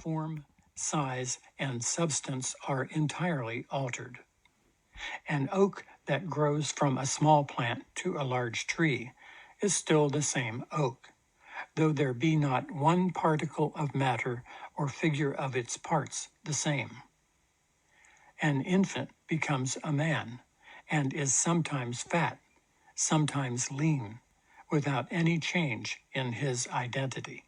form, size, and substance are entirely altered. An oak that grows from a small plant to a large tree is still the same oak, though there be not one particle of matter or figure of its parts the same. An infant becomes a man, and is sometimes fat, sometimes lean, without any change in his identity.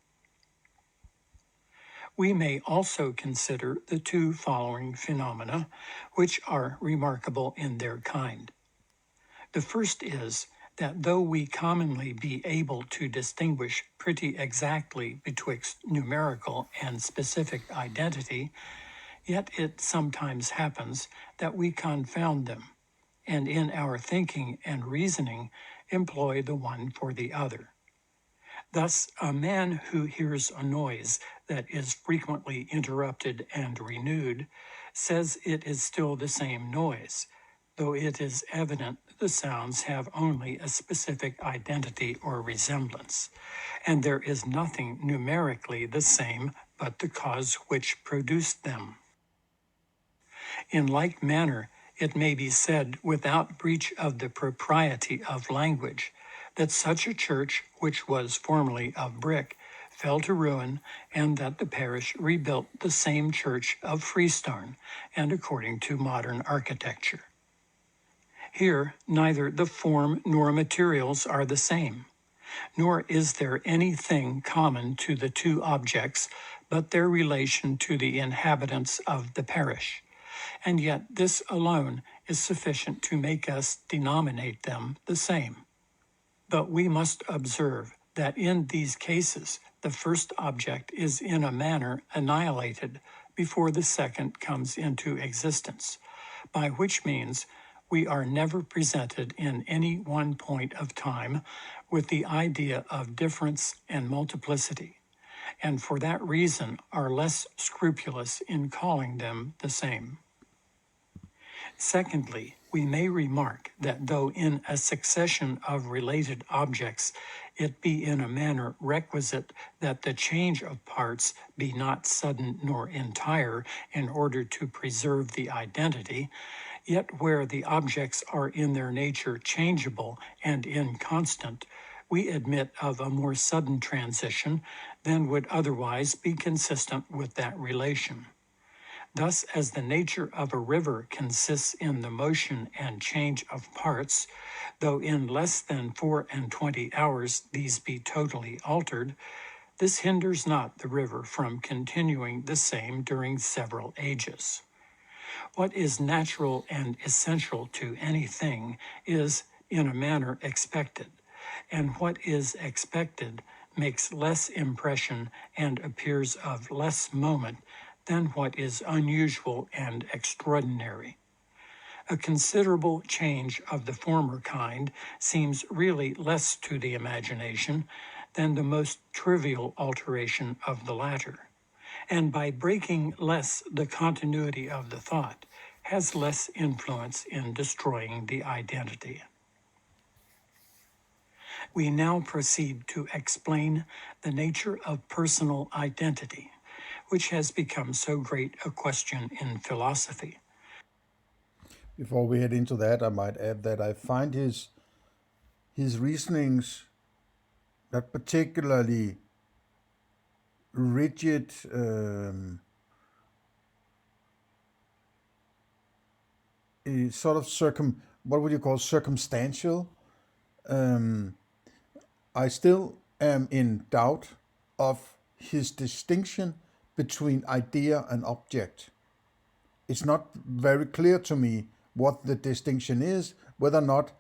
We may also consider the two following phenomena, which are remarkable in their kind. The first is that though we commonly be able to distinguish pretty exactly betwixt numerical and specific identity, yet it sometimes happens that we confound them, and in our thinking and reasoning employ the one for the other. Thus, a man who hears a noise that is frequently interrupted and renewed says it is still the same noise, though it is evident the sounds have only a specific identity or resemblance, and there is nothing numerically the same but the cause which produced them. In like manner, it may be said without breach of the propriety of language, that such a church, which was formerly of brick, fell to ruin, and that the parish rebuilt the same church of freestone, and according to modern architecture. Here, neither the form nor materials are the same, nor is there anything common to the two objects but their relation to the inhabitants of the parish, and yet this alone is sufficient to make us denominate them the same. But we must observe that in these cases the first object is in a manner annihilated before the second comes into existence, by which means we are never presented in any one point of time with the idea of difference and multiplicity, and for that reason are less scrupulous in calling them the same. Secondly, we may remark that though in a succession of related objects it be in a manner requisite that the change of parts be not sudden nor entire in order to preserve the identity, yet where the objects are in their nature changeable and inconstant, we admit of a more sudden transition than would otherwise be consistent with that relation. Thus, as the nature of a river consists in the motion and change of parts, though in less than 24 hours these be totally altered, this hinders not the river from continuing the same during several ages. What is natural and essential to anything is, in a manner, expected, and what is expected makes less impression and appears of less moment than what is unusual and extraordinary. A considerable change of the former kind seems really less to the imagination than the most trivial alteration of the latter, and by breaking less the continuity of the thought, has less influence in destroying the identity. We now proceed to explain the nature of personal identity, which has become so great a question in philosophy. Before we head into that, I might add that I find his reasonings not particularly rigid, sort of what would you call circumstantial. I still am in doubt of his distinction between idea and object. It's not very clear to me what the distinction is, whether or not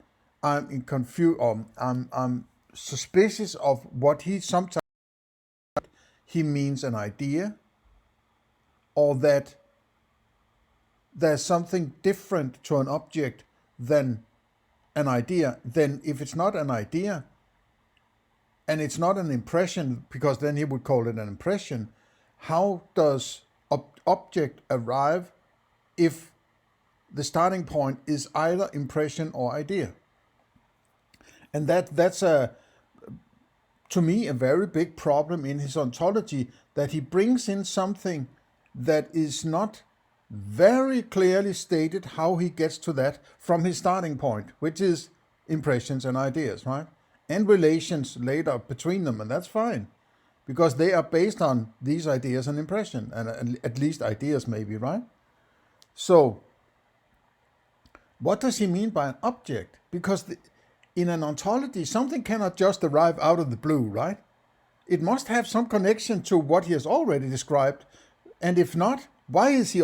I'm in confused or I'm suspicious of what he sometimes he means an idea, or that there's something different to an object than an idea. Then if it's not an idea and it's not an impression, because then he would call it an impression, how does object arrive if the starting point is either impression or idea? And that's a to me, a very big problem in his ontology, that he brings in something that is not very clearly stated how he gets to that from his starting point, which is impressions and ideas, right? And relations later between them, and that's fine, because they are based on these ideas and impression, and at least ideas maybe, right? So, what does he mean by an object? Because in an ontology, something cannot just arrive out of the blue, right? It must have some connection to what he has already described. And if not, why is he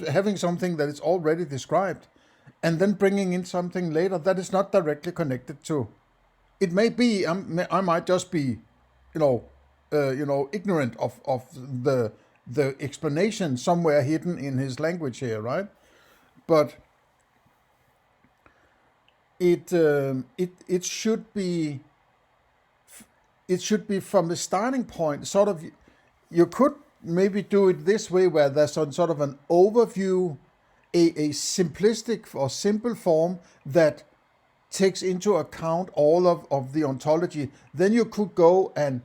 having something that is already described and then bringing in something later that is not directly connected to? It may be, I might just be, ignorant of the explanation somewhere hidden in his language here, right? But it should be from the starting point, sort of. You could maybe do it this way, where there's some sort of an overview, a simplistic or simple form that takes into account all of the ontology. Then you could go and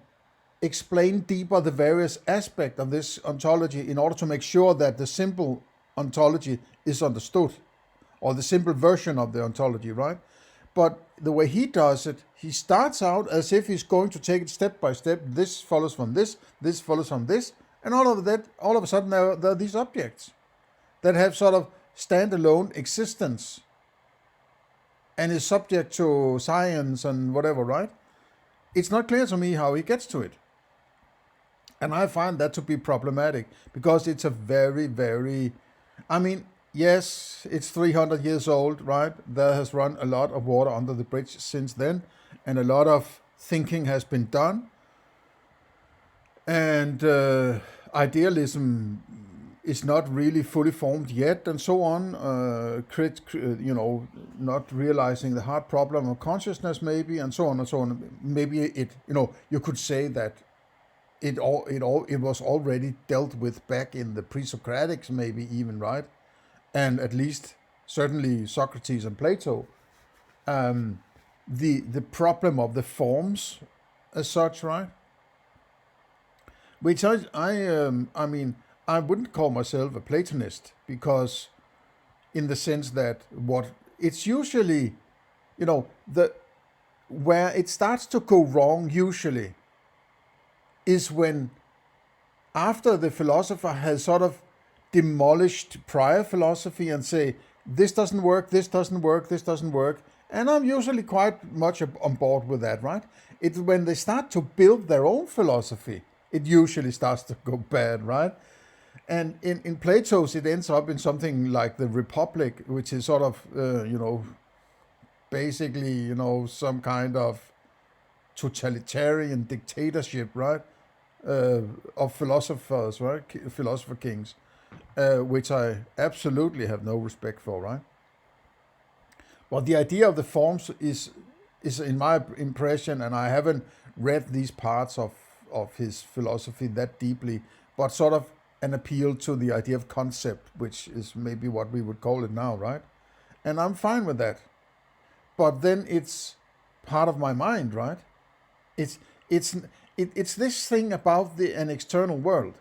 explain deeper the various aspects of this ontology in order to make sure that the simple ontology is understood, or the simple version of the ontology, right? But the way he does it, he starts out as if he's going to take it step by step. This follows from this follows from this, and all of a sudden there are these objects that have sort of standalone existence and is subject to science and whatever, right? It's not clear to me how he gets to it. And I find that to be problematic, because it's a very, very, yes, it's 300 years old, right? There has run a lot of water under the bridge since then, and a lot of thinking has been done. And idealism is not really fully formed yet, and so on. Not realizing the hard problem of consciousness, maybe, and so on and so on. Maybe you could say that it was already dealt with back in the pre-Socratics, maybe even, right? And at least certainly Socrates and Plato, the problem of the forms as such, right? Which I wouldn't call myself a Platonist, because in the sense that what it's usually, where it starts to go wrong usually is when, after the philosopher has sort of demolished prior philosophy and say, this doesn't work, this doesn't work, this doesn't work. And I'm usually quite much on board with that, right? It's when they start to build their own philosophy, it usually starts to go bad, right? And in Plato's, it ends up in something like the Republic, which is sort of, basically, some kind of totalitarian dictatorship, right? Of philosophers, right? Philosopher kings. Which I absolutely have no respect for, right? But the idea of the forms is in my impression, and I haven't read these parts of his philosophy that deeply, but sort of an appeal to the idea of concept, which is maybe what we would call it now, right? And I'm fine with that. But then it's part of my mind, right? It's this thing about an external world.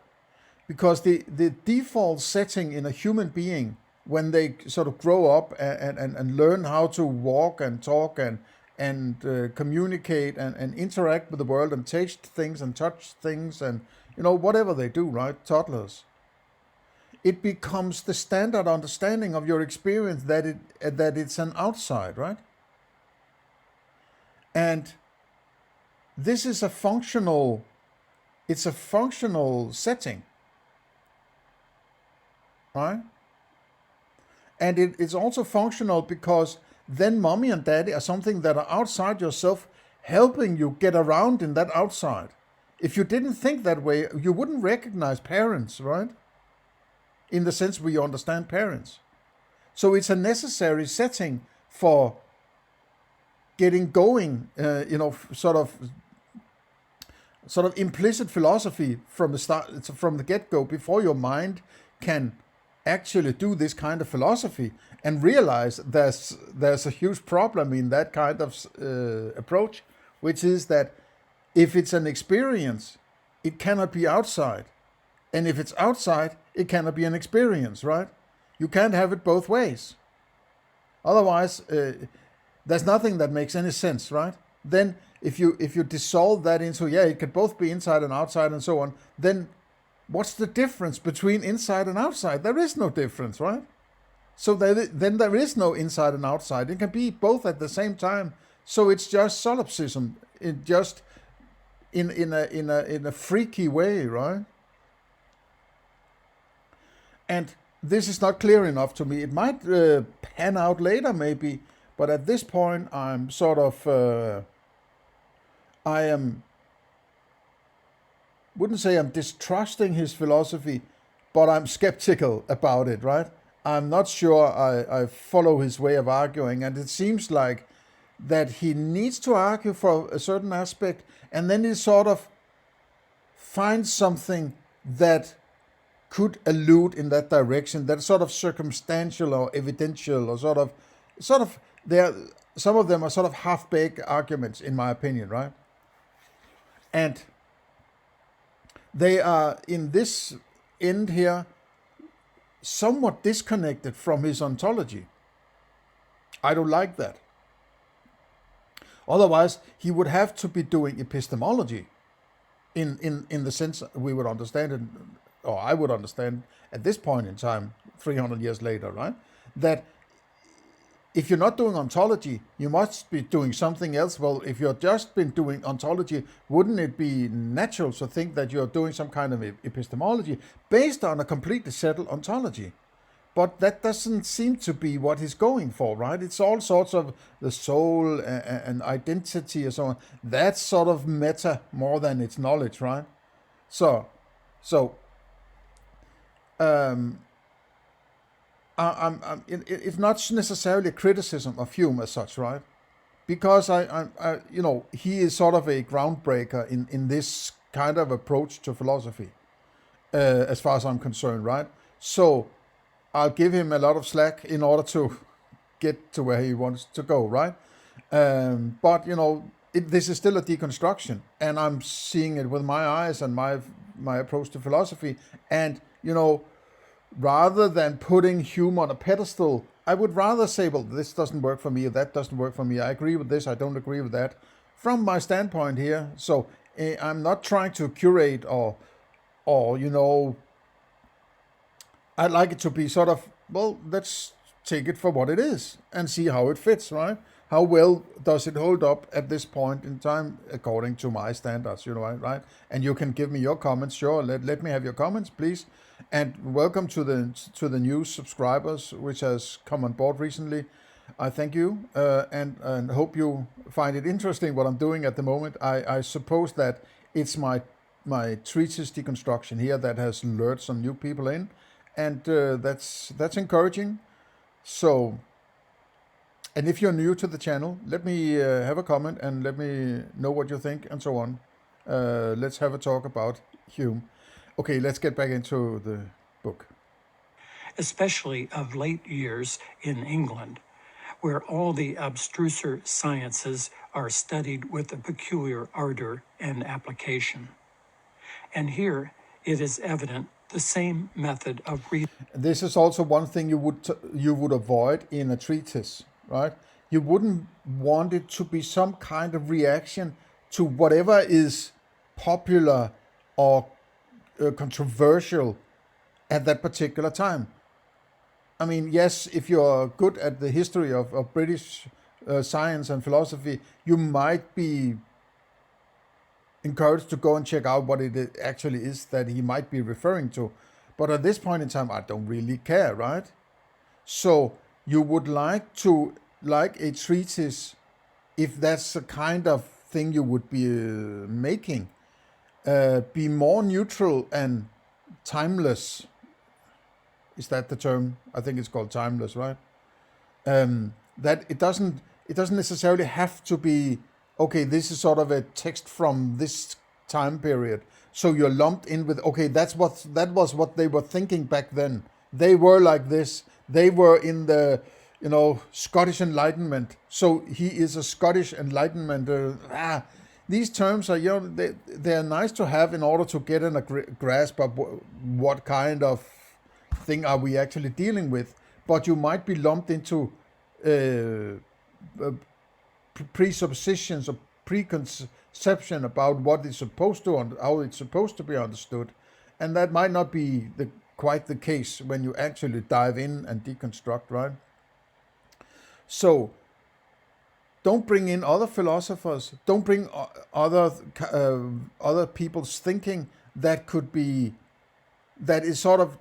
Because the default setting in a human being, when they sort of grow up and learn how to walk and talk and communicate and interact with the world and taste things and touch things and, whatever they do, right? Toddlers. It becomes the standard understanding of your experience that it's an outside, right? And this is a functional setting. Right? And it's also functional because then mommy and daddy are something that are outside yourself, helping you get around in that outside. If you didn't think that way, you wouldn't recognize parents, right? In the sense we understand parents. So it's a necessary setting for getting going, sort of implicit philosophy from the start, from the get-go, before your mind can actually do this kind of philosophy and realize there's a huge problem in that kind of approach, which is that If it's an experience, it cannot be outside. And if it's outside, it cannot be an experience, right? You can't have it both ways. Otherwise, there's nothing that makes any sense, right? Then if you dissolve that into, yeah, it could both be inside and outside and so on, then what's the difference between inside and outside? There is no difference, right? So then there is no inside and outside. It can be both at the same time. So it's just solipsism, it just in a freaky way, right? And this is not clear enough to me. It might pan out later, maybe, but at this point, I'm sort of wouldn't say I'm distrusting his philosophy, but I'm skeptical about it, right? I'm not sure I follow his way of arguing, and it seems like that he needs to argue for a certain aspect, and then he sort of finds something that could allude in that direction, that's sort of circumstantial or evidential, or sort of there. Some of them are sort of half-baked arguments, in my opinion, right? And they are in this end here somewhat disconnected from his ontology. I don't like that. Otherwise, he would have to be doing epistemology in the sense we would understand it, or I would understand at this point in time, 300 years later, right? That if you're not doing ontology, you must be doing something else. Well, if you've just been doing ontology, wouldn't it be natural to think that you're doing some kind of epistemology based on a completely settled ontology? But that doesn't seem to be what he's going for, right? It's all sorts of the soul and identity and so on. That's sort of meta more than it's knowledge, right? So it's not necessarily a criticism of Hume as such, right? Because he is sort of a groundbreaker in this kind of approach to philosophy, as far as I'm concerned, right? So I'll give him a lot of slack in order to get to where he wants to go, right? But this is still a deconstruction, and I'm seeing it with my eyes and my approach to philosophy. And rather than putting Hume on a pedestal, I would rather say, well, this doesn't work for me, or that doesn't work for me. I agree with this, I don't agree with that, from my standpoint here. So I'm not trying to curate or I'd like it to be sort of, well, let's take it for what it is and see how it fits, right? How well does it hold up at this point in time according to my standards, right? And you can give me your comments, sure. Let me have your comments, please. And welcome to the new subscribers which has come on board recently. I thank you and hope you find it interesting what I'm doing at the moment. I suppose that it's my treatise deconstruction here that has lured some new people in, and that's encouraging. So, and if you're new to the channel, let me have a comment and let me know what you think and so on. Let's have a talk about Hume. Okay, let's get back into the book. Especially of late years in England, where all the abstruser sciences are studied with a peculiar ardor and application. And here it is evident the same method of This is also one thing you would avoid in a treatise, right? You wouldn't want it to be some kind of reaction to whatever is popular or controversial at that particular time. I mean, yes, if you're good at the history of British science and philosophy, you might be encouraged to go and check out what it actually is that he might be referring to. But at this point in time, I don't really care, right? So you would like a treatise, if that's the kind of thing you would be making, be more neutral and timeless. Is that the term? I think it's called timeless, right? That it doesn't necessarily have to be, okay, this is sort of a text from this time period. So you're lumped in with, okay, that was what they were thinking back then. They were like this. They were in the, Scottish Enlightenment. So he is a Scottish Enlightenment. these terms are, they are nice to have in order to get a grasp of what kind of thing are we actually dealing with. But you might be lumped into presuppositions or preconception about what it's supposed to, how it's supposed to be understood, and that might not be quite the case when you actually dive in and deconstruct, right? So don't bring in other philosophers. Don't bring other people's thinking that is sort of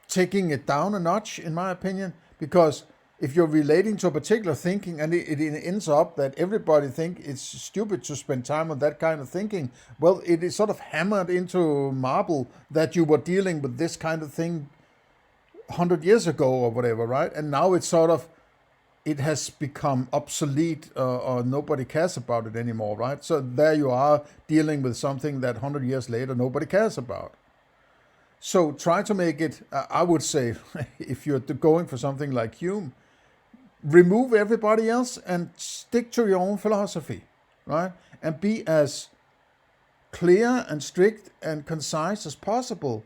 taking it down a notch, in my opinion. Because if you're relating to a particular thinking and it ends up that everybody think it's stupid to spend time on that kind of thinking, well, it is sort of hammered into marble that you were dealing with this kind of thing 100 years ago or whatever, right? And now it's sort of, it has become obsolete, or nobody cares about it anymore, right? So there you are dealing with something that 100 years later nobody cares about. So try to make it, I would say, if you're going for something like Hume, remove everybody else and stick to your own philosophy, right? And be as clear and strict and concise as possible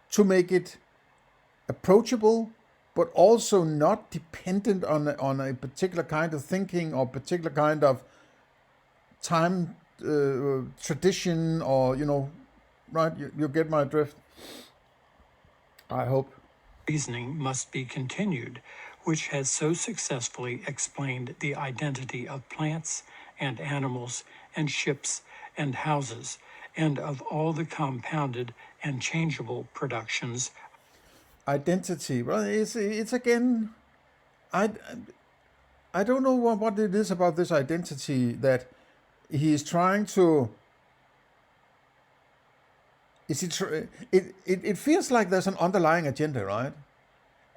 to make it approachable, but also not dependent on a particular kind of thinking or particular kind of time tradition, or, right? You get my drift, I hope. Reasoning must be continued, which has so successfully explained the identity of plants and animals and ships and houses, and of all the compounded and changeable productions. Identity, well, it's again, I don't know what it is about this identity that he is trying to. It feels like there's an underlying agenda, right?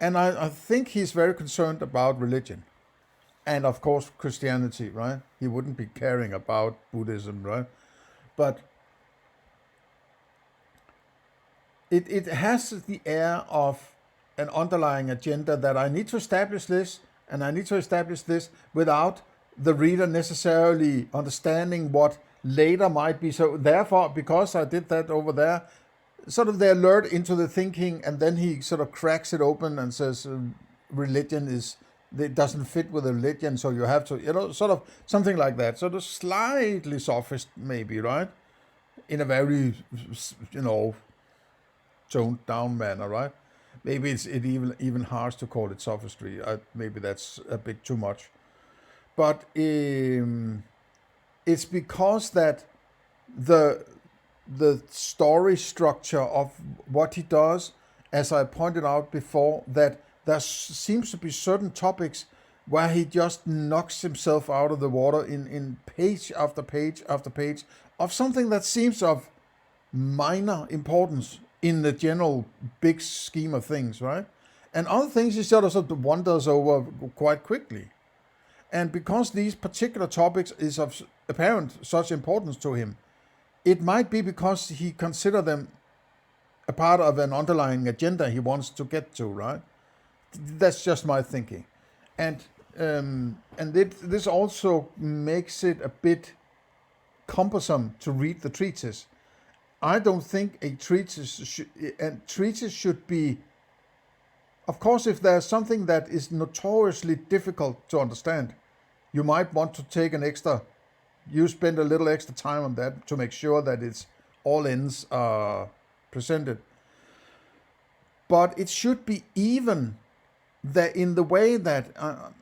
And I think he's very concerned about religion, and of course Christianity, right? He wouldn't be caring about Buddhism, right? But it has the air of an underlying agenda that I need to establish this, and I need to establish this without the reader necessarily understanding what later might be. So therefore, because I did that over there, sort of they're lured into the thinking, and then he sort of cracks it open and says religion it doesn't fit with religion, so you have to, sort of something like that. So the slightly sophist maybe, right? In a very, toned down manner, right? Maybe it's even harsh to call it sophistry. Maybe that's a bit too much. But it's because that the story structure of what he does, as I pointed out before, that there seems to be certain topics where he just knocks himself out of the water in page after page after page of something that seems of minor importance in the general big scheme of things, right? And other things he sort of wanders over quite quickly. And because these particular topics is of apparent such importance to him, it might be because he considers them a part of an underlying agenda he wants to get to, right? That's just my thinking. And this also makes it a bit cumbersome to read the treatise. I don't think a treatise should be, of course, if there's something that is notoriously difficult to understand, you might want to take you spend a little extra time on that to make sure that it's all ends are presented. But it should be even that in the way that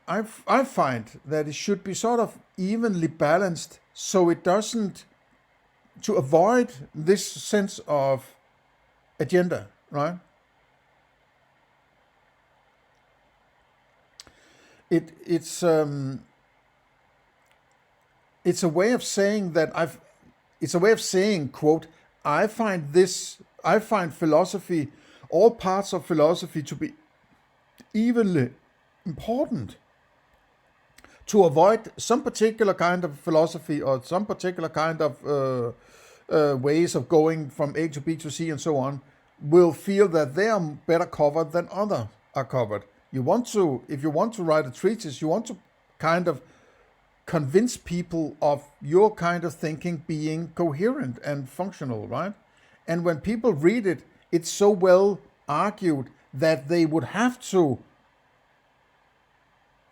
I find that it should be sort of evenly balanced, so it doesn't, to avoid this sense of agenda, right? It's a way of saying that it's a way of saying, quote, I find philosophy, all parts of philosophy, to be evenly important, to avoid some particular kind of philosophy or some particular kind of ways of going from A to B to C and so on, will feel that they are better covered than others are covered. If you want to write a treatise, you want to kind of convince people of your kind of thinking being coherent and functional, right? And when people read it, it's so well argued that they would have to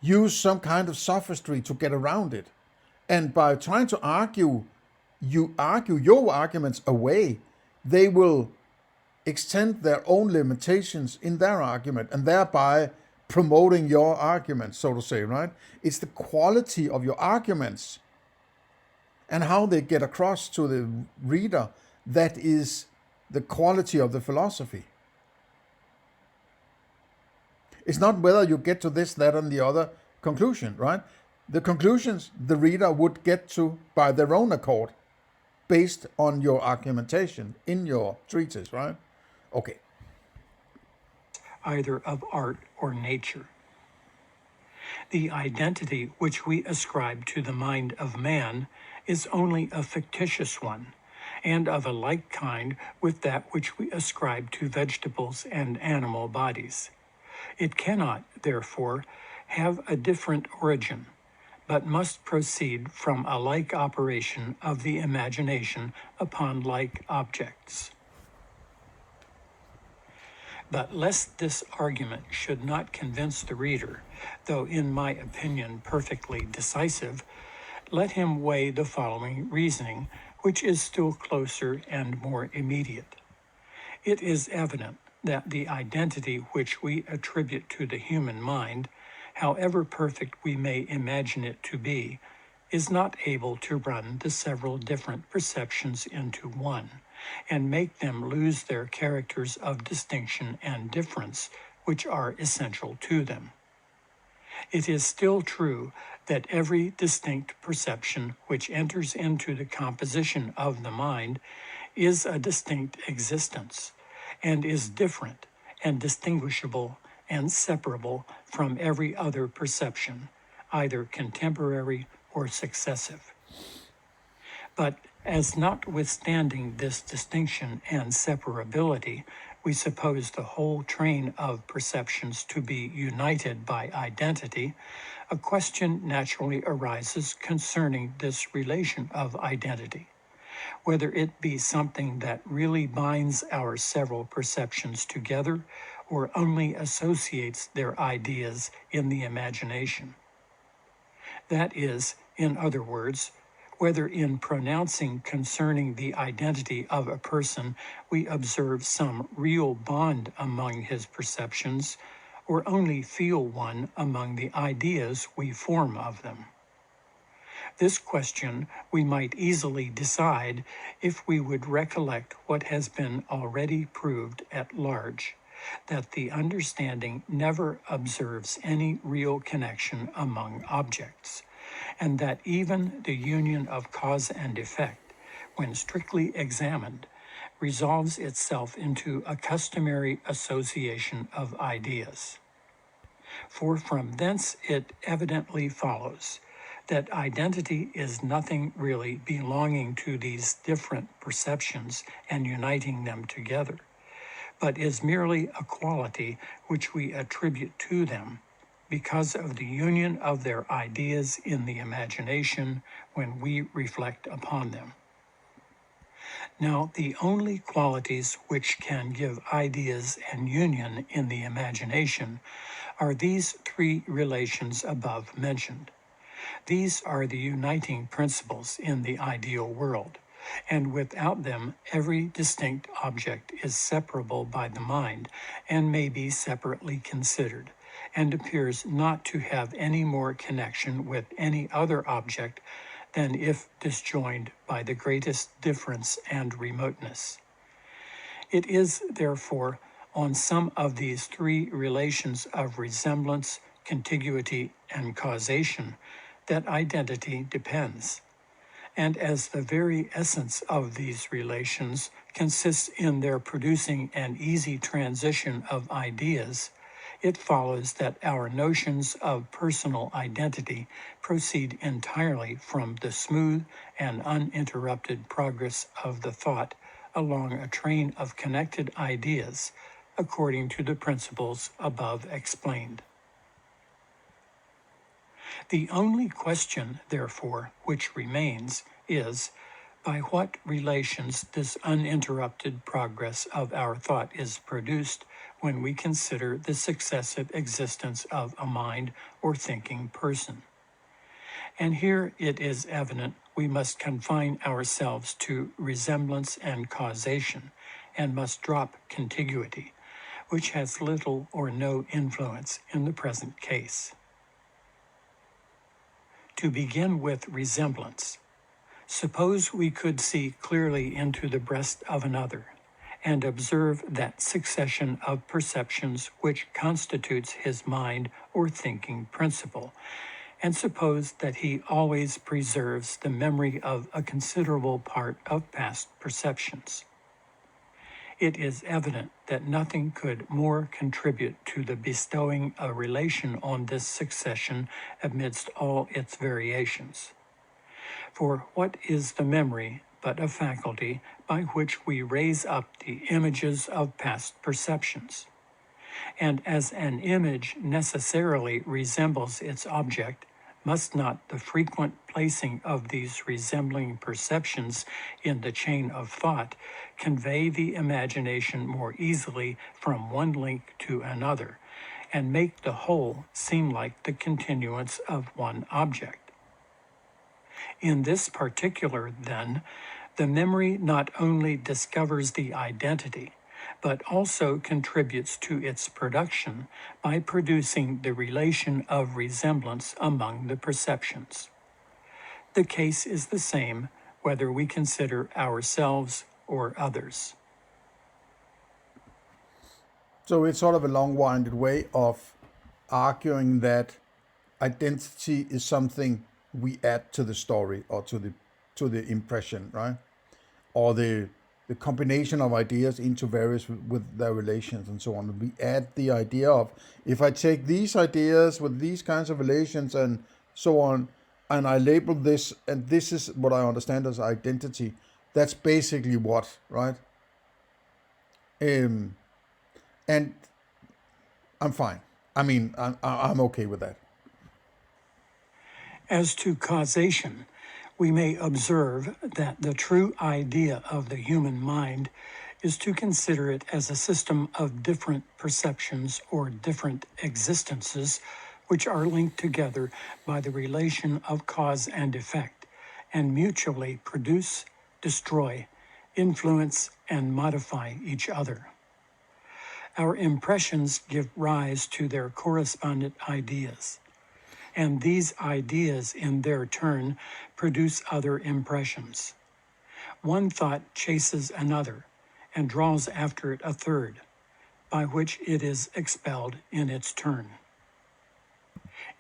use some kind of sophistry to get around it. And by trying to argue, you argue your arguments away, they will extend their own limitations in their argument and thereby promoting your argument, so to say, right? It's the quality of your arguments and how they get across to the reader that is the quality of the philosophy. It's not whether you get to this, that, and the other conclusion, right? The conclusions the reader would get to by their own accord based on your argumentation in your treatise, right? Okay. Either of art or nature. The identity which we ascribe to the mind of man is only a fictitious one, and of a like kind with that which we ascribe to vegetables and animal bodies. It cannot, therefore, have a different origin, but must proceed from a like operation of the imagination upon like objects. But lest this argument should not convince the reader, though in my opinion perfectly decisive, let him weigh the following reasoning, which is still closer and more immediate. It is evident that the identity which we attribute to the human mind, however perfect we may imagine it to be, is not able to run the several different perceptions into one, and make them lose their characters of distinction and difference, which are essential to them. It is still true that every distinct perception which enters into the composition of the mind is a distinct existence, and is different and distinguishable and separable from every other perception, either contemporary or successive. But as notwithstanding this distinction and separability, we suppose the whole train of perceptions to be united by identity, a question naturally arises concerning this relation of identity, whether it be something that really binds our several perceptions together or only associates their ideas in the imagination. That is, in other words, whether in pronouncing concerning the identity of a person we observe some real bond among his perceptions, or only feel one among the ideas we form of them. This question we might easily decide if we would recollect what has been already proved at large, that the understanding never observes any real connection among objects, and that even the union of cause and effect, when strictly examined, resolves itself into a customary association of ideas. For from thence it evidently follows that identity is nothing really belonging to these different perceptions and uniting them together, but is merely a quality which we attribute to them because of the union of their ideas in the imagination when we reflect upon them. Now, the only qualities which can give ideas and union in the imagination are these three relations above mentioned. These are the uniting principles in the ideal world, and without them every distinct object is separable by the mind and may be separately considered, and appears not to have any more connection with any other object than if disjoined by the greatest difference and remoteness. It is, therefore, on some of these three relations of resemblance, contiguity, and causation that identity depends. And as the very essence of these relations consists in their producing an easy transition of ideas, it follows that our notions of personal identity proceed entirely from the smooth and uninterrupted progress of the thought along a train of connected ideas, according to the principles above explained. The only question, therefore, which remains is, by what relations this uninterrupted progress of our thought is produced when we consider the successive existence of a mind or thinking person. And here it is evident we must confine ourselves to resemblance and causation, and must drop contiguity, which has little or no influence in the present case. To begin with resemblance, suppose we could see clearly into the breast of another, and observe that succession of perceptions which constitutes his mind or thinking principle, and suppose that he always preserves the memory of a considerable part of past perceptions. It is evident that nothing could more contribute to the bestowing a relation on this succession amidst all its variations. For what is the memory but a faculty by which we raise up the images of past perceptions? And as an image necessarily resembles its object, must not the frequent placing of these resembling perceptions in the chain of thought convey the imagination more easily from one link to another, and make the whole seem like the continuance of one object? In this particular, then, the memory not only discovers the identity, but also contributes to its production by producing the relation of resemblance among the perceptions. The case is the same whether we consider ourselves or others. So it's sort of a long-winded way of arguing that identity is something we add to the story or to the impression, right? Or the combination of ideas into various with their relations and so on. We add the idea of, if I take these ideas with these kinds of relations and so on, and I label this, and this is what I understand as identity, that's basically what, right? And I'm fine. I mean, I'm okay with that. As to causation, we may observe that the true idea of the human mind is to consider it as a system of different perceptions or different existences which are linked together by the relation of cause and effect, and mutually produce, destroy, influence, and modify each other. Our impressions give rise to their correspondent ideas, and these ideas in their turn produce other impressions. One thought chases another and draws after it a third, by which it is expelled in its turn.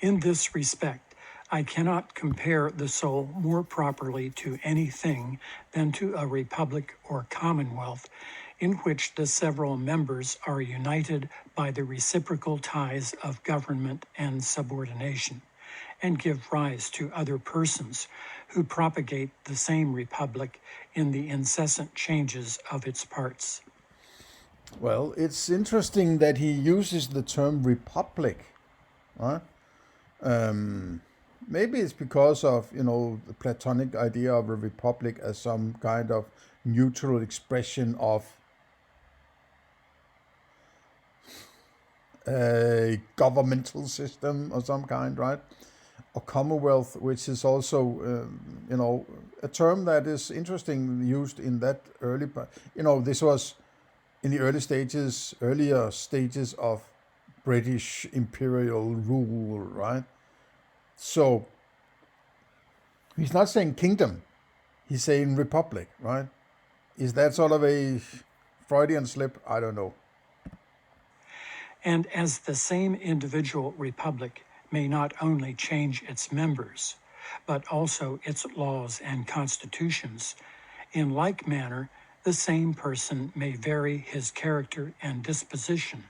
In this respect, I cannot compare the soul more properly to anything than to a republic or commonwealth in which the several members are united by the reciprocal ties of government and subordination, and give rise to other persons who propagate the same republic in the incessant changes of its parts. Well, it's interesting that he uses the term republic, right? Maybe it's because of, the Platonic idea of a republic as some kind of neutral expression of a governmental system of some kind, right? Or commonwealth, which is also, a term that is interesting used in that early, this was in the earlier stages of British imperial rule, right? So he's not saying kingdom, he's saying republic, right? Is that sort of a Freudian slip? I don't know. And as the same individual republic may not only change its members, but also its laws and constitutions, in like manner, the same person may vary his character and disposition,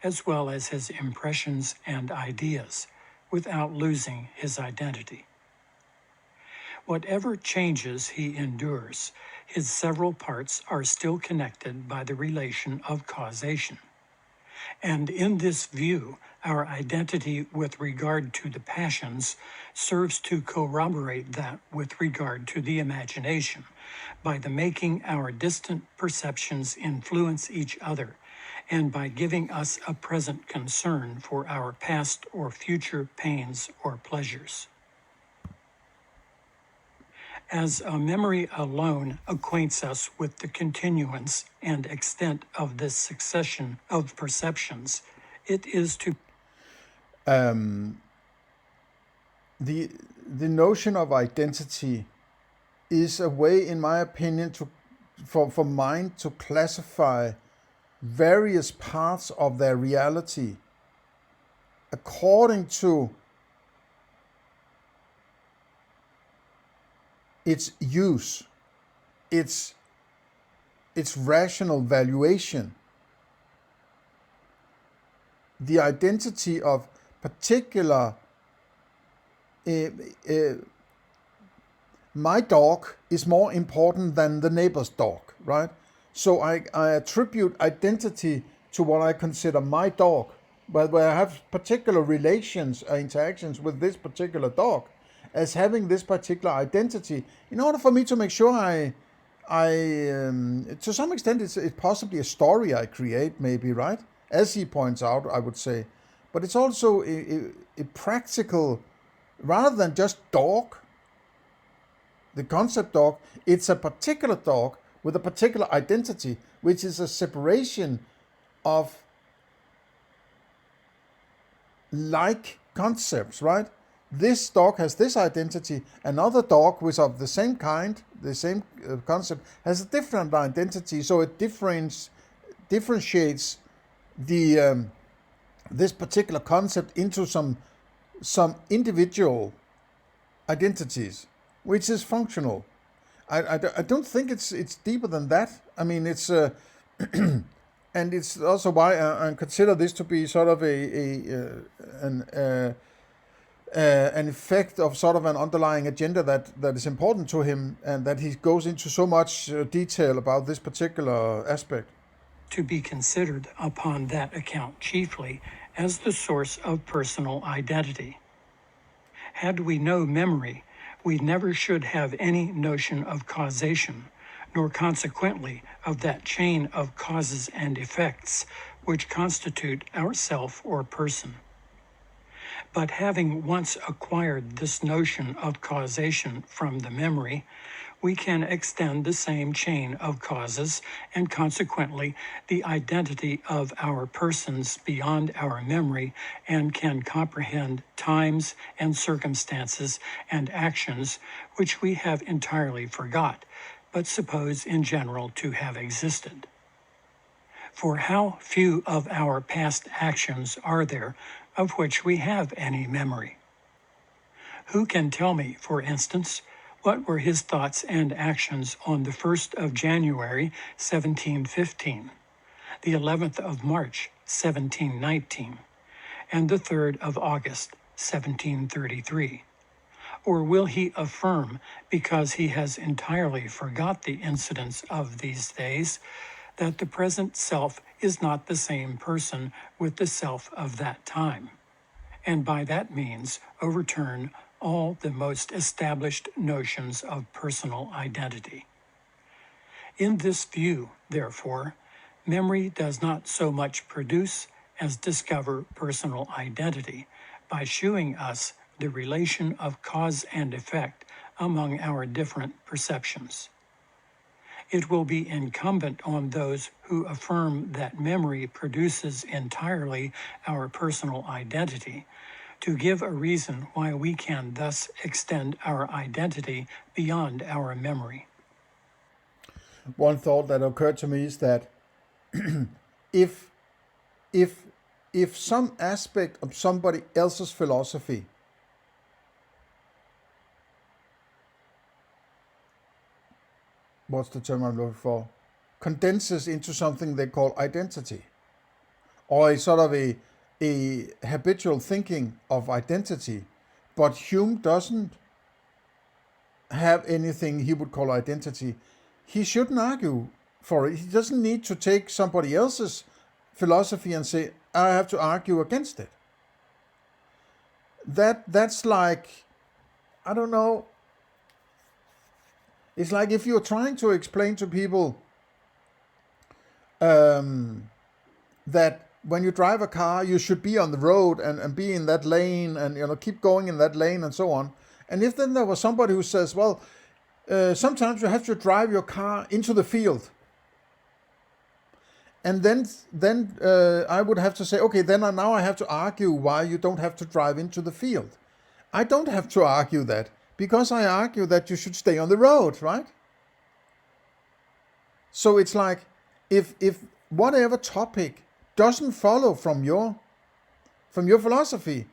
as well as his impressions and ideas, without losing his identity. Whatever changes he endures, his several parts are still connected by the relation of causation. And in this view, our identity with regard to the passions serves to corroborate that with regard to the imagination, by the making our distant perceptions influence each other, and by giving us a present concern for our past or future pains or pleasures. As a memory alone acquaints us with the continuance and extent of this succession of perceptions, it is to the notion of identity is a way, in my opinion, for mind to classify various parts of their reality according to its use, its rational valuation. The identity of particular my dog is more important than the neighbor's dog, right? So I attribute identity to what I consider my dog, but where I have particular relations or interactions with this particular dog as having this particular identity, in order for me to make sure to some extent, it's possibly a story I create, maybe, right? As he points out, I would say. But it's also a practical, rather than just dog, the concept dog, it's a particular dog with a particular identity, which is a separation of like concepts, right? This dog has this identity. Another dog, which is of the same kind, the same concept, has a different identity. So it differentiates the this particular concept into some individual identities, which is functional. I don't think it's deeper than that. I mean, it's and it's also why I consider this to be sort of an effect of sort of an underlying agenda that is important to him, and that he goes into so much detail about this particular aspect. To be considered upon that account chiefly as the source of personal identity. Had we no memory, we never should have any notion of causation, nor consequently of that chain of causes and effects which constitute our self or person. But having once acquired this notion of causation from the memory, we can extend the same chain of causes and consequently the identity of our persons beyond our memory, and can comprehend times and circumstances and actions which we have entirely forgot, but suppose in general to have existed. For how few of our past actions are there of which we have any memory? Who can tell me, for instance, what were his thoughts and actions on the 1st of January, 1715, the 11th of March, 1719, and the 3rd of August, 1733? Or will he affirm, because he has entirely forgot the incidents of these days, that the present self is not the same person with the self of that time, and by that means overturn all the most established notions of personal identity? In this view, therefore, memory does not so much produce as discover personal identity by shewing us the relation of cause and effect among our different perceptions. It will be incumbent on those who affirm that memory produces entirely our personal identity to give a reason why we can thus extend our identity beyond our memory. One thought that occurred to me is that if some aspect of somebody else's philosophy what's the term I'm looking for, condenses into something they call identity, or a sort of a habitual thinking of identity, but Hume doesn't have anything he would call identity, he shouldn't argue for it. He doesn't need to take somebody else's philosophy and say, I have to argue against it. That's like, I don't know, it's like if you're trying to explain to people that when you drive a car, you should be on the road and be in that lane and keep going in that lane and so on. And if then there was somebody who says, well, sometimes you have to drive your car into the field, and then I would have to say, okay, then now I have to argue why you don't have to drive into the field. I don't have to argue that, because I argue that you should stay on the road, right? So it's like, if whatever topic doesn't follow from your philosophy,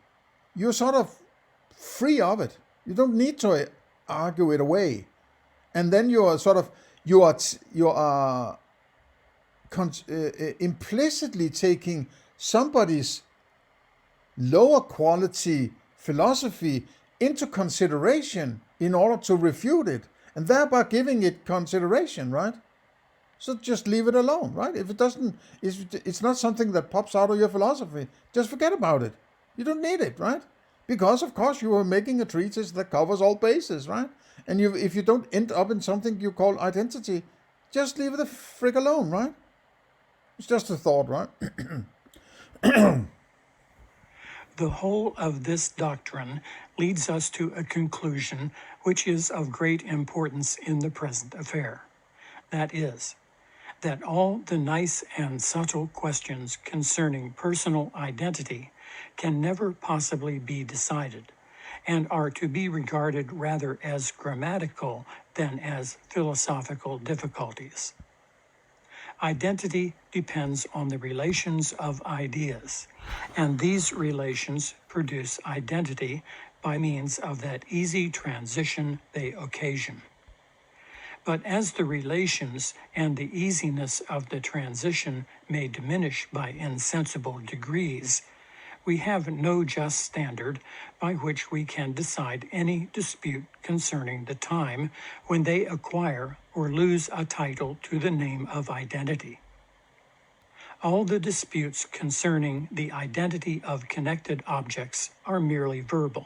you're sort of free of it. You don't need to argue it away, and then you are implicitly taking somebody's lower quality philosophy into consideration in order to refute it, and thereby giving it consideration, right? So just leave it alone, right? If it doesn't, it's not something that pops out of your philosophy, just forget about it. You don't need it, right? Because of course you are making a treatise that covers all bases, right? And if you don't end up in something you call identity, just leave it the frick alone, right? It's just a thought, right? The whole of this doctrine leads us to a conclusion which is of great importance in the present affair. That is, that all the nice and subtle questions concerning personal identity can never possibly be decided, and are to be regarded rather as grammatical than as philosophical difficulties. Identity depends on the relations of ideas, and these relations produce identity by means of that easy transition they occasion. But as the relations and the easiness of the transition may diminish by insensible degrees, we have no just standard by which we can decide any dispute concerning the time when they acquire or lose a title to the name of identity. All the disputes concerning the identity of connected objects are merely verbal,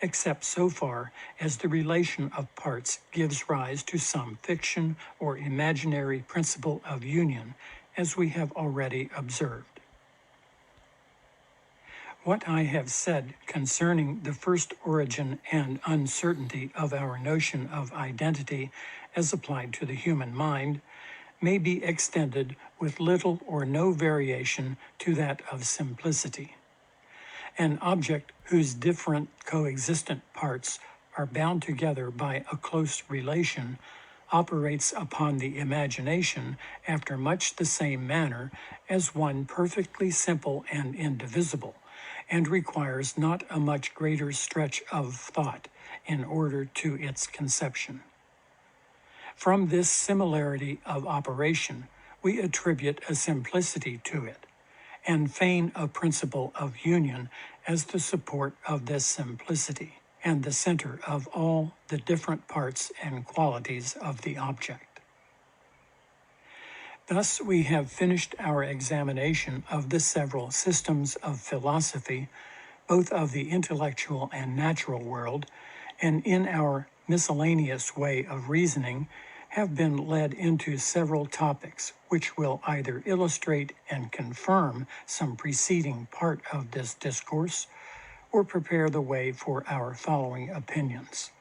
except so far as the relation of parts gives rise to some fiction or imaginary principle of union, as we have already observed. What I have said concerning the first origin and uncertainty of our notion of identity as applied to the human mind may be extended with little or no variation to that of simplicity. An object whose different coexistent parts are bound together by a close relation operates upon the imagination after much the same manner as one perfectly simple and indivisible, and requires not a much greater stretch of thought in order to its conception. From this similarity of operation, we attribute a simplicity to it, and feign a principle of union as the support of this simplicity, and the center of all the different parts and qualities of the object. Thus we have finished our examination of the several systems of philosophy, both of the intellectual and natural world, and in our miscellaneous way of reasoning have been led into several topics which will either illustrate and confirm some preceding part of this discourse, or prepare the way for our following opinions.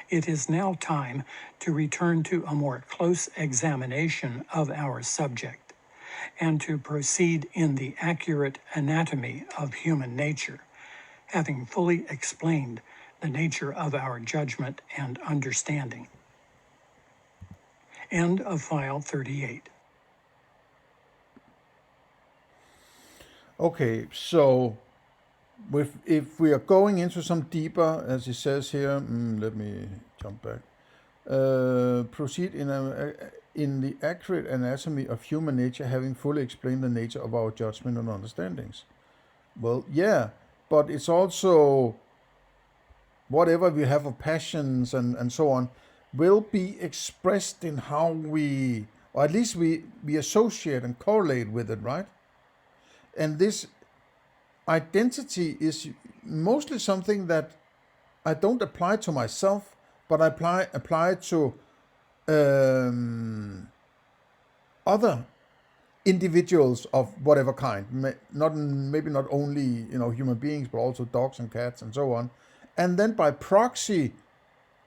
It is now time to return to a more close examination of our subject, and to proceed in the accurate anatomy of human nature, having fully explained the nature of our judgment and understanding. End of file 38. Okay, so if we are going into some deeper, as it says here, let me jump back. Proceed in the accurate anatomy of human nature, having fully explained the nature of our judgment and understandings. Well, yeah, but it's also whatever we have of passions and so on will be expressed in how we or at least we associate and correlate with it, right? And this identity is mostly something that I don't apply to myself, but I apply it to other individuals of whatever kind, maybe not only human beings, but also dogs and cats and so on. And then by proxy,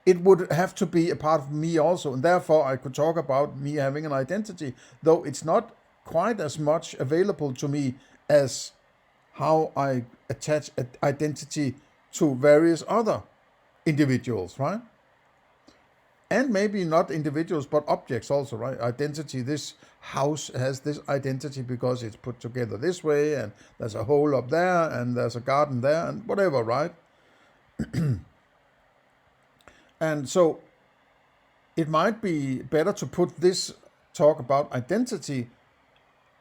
it would have to be a part of me also, and therefore I could talk about me having an identity, though it's not quite as much available to me as how I attach identity to various other individuals, right? And maybe not individuals, but objects also, right? Identity, this house has this identity because it's put together this way, and there's a hole up there, and there's a garden there, and whatever, right? And so it might be better to put this talk about identity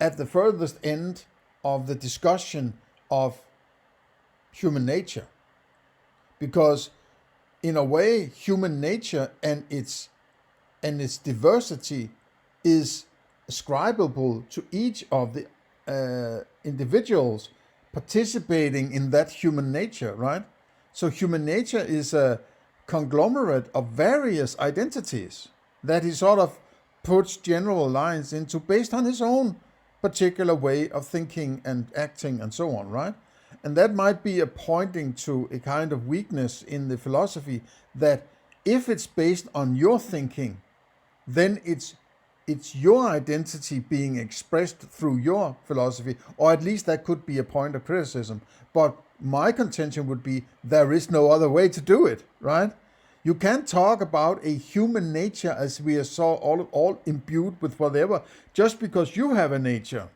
at the furthest end of the discussion of human nature. Because in a way, human nature and its diversity is ascribable to each of the individuals participating in that human nature, right? So human nature is a conglomerate of various identities that he sort of puts general lines into based on his own particular way of thinking and acting and so on, right? And that might be a pointing to a kind of weakness in the philosophy, that if it's based on your thinking, then it's your identity being expressed through your philosophy, or at least that could be a point of criticism. But my contention would be there is no other way to do it, right? You can't talk about a human nature as we saw all imbued with whatever, just because you have a nature.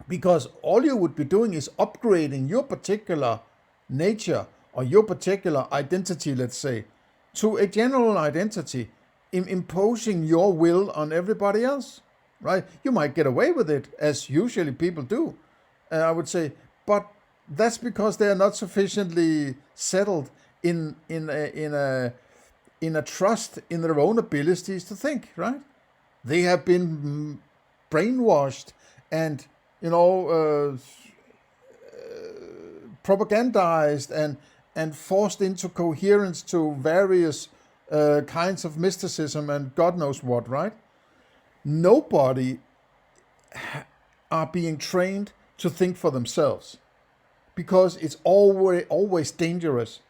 Because all you would be doing is upgrading your particular nature or your particular identity, let's say, to a general identity, imposing your will on everybody else, right? You might get away with it, as usually people do, I would say, but that's because they are not sufficiently settled in a trust in their own abilities to think, right? They have been brainwashed and propagandized and forced into coherence to various kinds of mysticism and God knows what, right? Nobody are being trained to think for themselves, because it's always dangerous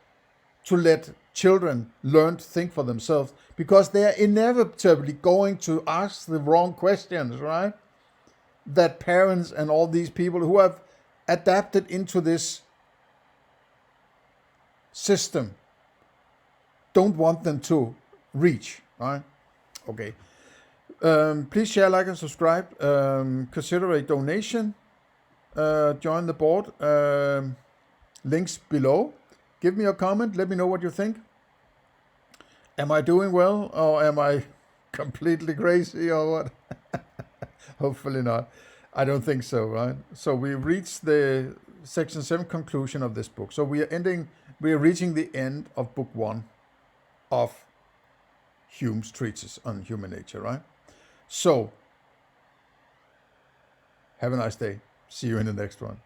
to let children learn to think for themselves, because they are inevitably going to ask the wrong questions, right? That parents and all these people who have adapted into this system don't want them to reach, right? Okay. Please share, like, and subscribe. Consider a donation. Join the board. Links below. Give me a comment. Let me know what you think. Am I doing well, or am I completely crazy, or what? Hopefully not. I don't think so, right? So we reached the section 7 conclusion of this book. So we are reaching the end of book 1 of Hume's Treatise on Human Nature, right? So, have a nice day. See you in the next one.